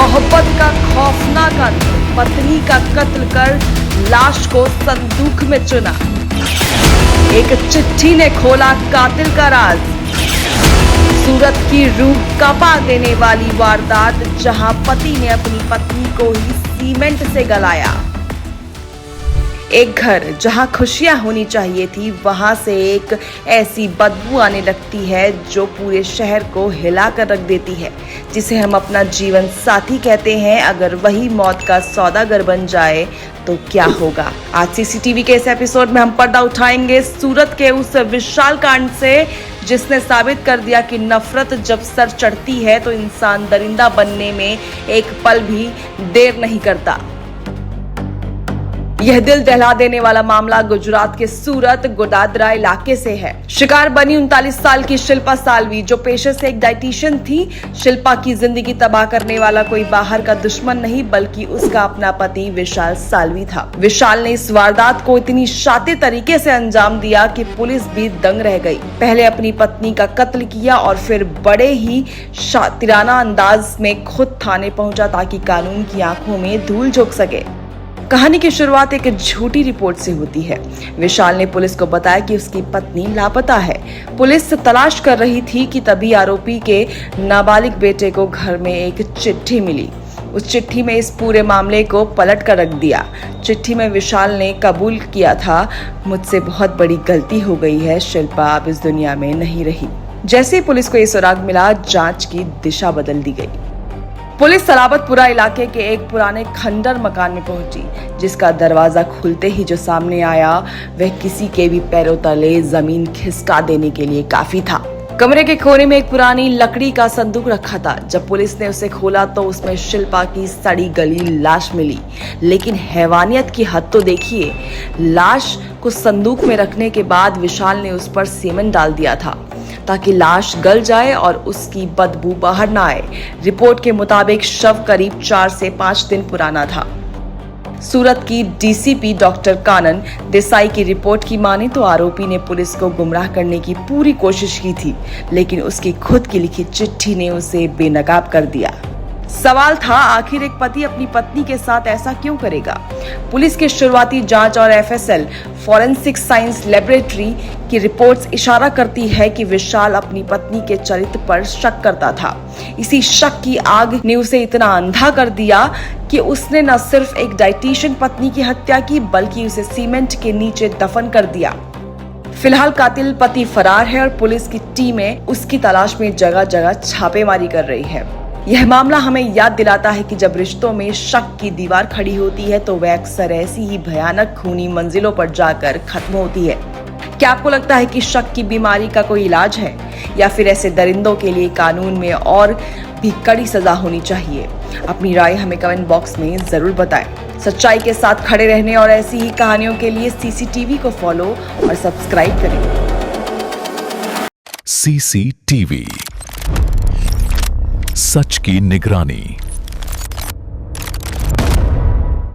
मोहब्बत का खौफनाक अंत, पत्नी का कत्ल कर लाश को संदूक में चुना। एक चिट्ठी ने खोला कातिल का राज। सूरत की रूह कांपा देने वाली वारदात, जहां पति ने अपनी पत्नी को ही सीमेंट से गलाया। एक घर जहां खुशियां होनी चाहिए थी, वहां से एक ऐसी बदबू आने लगती है जो पूरे शहर को हिला कर रख देती है, जिसे हम अपना जीवन साथी कहते हैं। अगर वही मौत का सौदागर बन जाए तो क्या होगा? आज सीसीटीवी के इस एपिसोड में हम पर्दा उठाएंगे सूरत के उस विशाल कांड से, जिसने साबित कर दिया कि नफरत जब सर चढ़ती है तो इंसान दरिंदा बनने में एक पल भी देर नहीं करता। यह दिल दहला देने वाला मामला गुजरात के सूरत गोदादरा इलाके से है। शिकार बनी 39 साल की शिल्पा सालवी, जो पेशे से एक डाइटिशियन थी। शिल्पा की जिंदगी तबाह करने वाला कोई बाहर का दुश्मन नहीं, बल्कि उसका अपना पति विशाल सालवी था। विशाल ने इस वारदात को इतनी शातिर तरीके से अंजाम दिया कि पुलिस भी दंग रह गई। पहले अपनी पत्नी का कत्ल किया और फिर बड़े ही शातिराना अंदाज में खुद थाने पहुंचा, ताकि कानून की आंखों में धूल झोंक सके। कहानी की शुरुआत एक झूठी रिपोर्ट से होती है। विशाल ने पुलिस को बताया कि उसकी पत्नी लापता है। पुलिस तलाश कर रही थी कि तभी आरोपी के नाबालिग बेटे को घर में एक चिट्ठी मिली। उस चिट्ठी में इस पूरे मामले को पलट कर रख दिया। चिट्ठी में विशाल ने कबूल किया था, मुझसे बहुत बड़ी गलती हो गई है, शिल्पा अब इस दुनिया में नहीं रही। जैसे ही पुलिस को ये सुराग मिला, जांच की दिशा बदल दी गई। पुलिस सलाबतपुरा इलाके के एक पुराने खंडर मकान में पहुंची, जिसका दरवाजा खुलते ही जो सामने आया वह किसी के भी पैरों तले जमीन खिसका देने के लिए काफी था। कमरे के कोने में एक पुरानी लकड़ी का संदूक रखा था। जब पुलिस ने उसे खोला तो उसमें शिल्पा की सड़ी गली लाश मिली। लेकिन हैवानियत की हद तो देखिए, लाश को संदूक में रखने के बाद विशाल ने उस पर सीमेंट डाल दिया था, ताकि लाश गल जाए और उसकी बदबू बाहर ना आए। रिपोर्ट के मुताबिक शव करीब 4 से 5 दिन पुराना था। सूरत की डीसीपी डॉक्टर कानन देसाई की रिपोर्ट की माने तो आरोपी ने पुलिस को गुमराह करने की पूरी कोशिश की थी, लेकिन उसकी खुद की लिखी चिट्ठी ने उसे बेनकाब कर दिया। सवाल था, आखिर एक पति अपनी पत्नी के साथ ऐसा क्यों करेगा? पुलिस की शुरुआती जांच और एफएसएल फॉरेंसिक साइंस लेबोरेटरी की रिपोर्ट्स इशारा करती है कि विशाल अपनी पत्नी के चरित्र पर शक करता था। इसी शक की आग ने उसे इतना अंधा कर दिया कि उसने न सिर्फ एक डाइटिशियन पत्नी की हत्या की, बल्कि उसे सीमेंट के नीचे दफन कर दिया। फिलहाल कातिल पति फरार है और पुलिस की टीमें उसकी तलाश में जगह जगह छापेमारी कर रही है। यह मामला हमें याद दिलाता है कि जब रिश्तों में शक की दीवार खड़ी होती है तो वह अक्सर ऐसी ही भयानक खूनी मंजिलों पर जाकर खत्म होती है। क्या आपको लगता है कि शक की बीमारी का कोई इलाज है, या फिर ऐसे दरिंदों के लिए कानून में और भी कड़ी सजा होनी चाहिए? अपनी राय हमें कमेंट बॉक्स में जरूर बताएं। सच्चाई के साथ खड़े रहने और ऐसी ही कहानियों के लिए सीसीटीवी को फॉलो और सब्सक्राइब करें। सीसीटीवी, सच की निगरानी।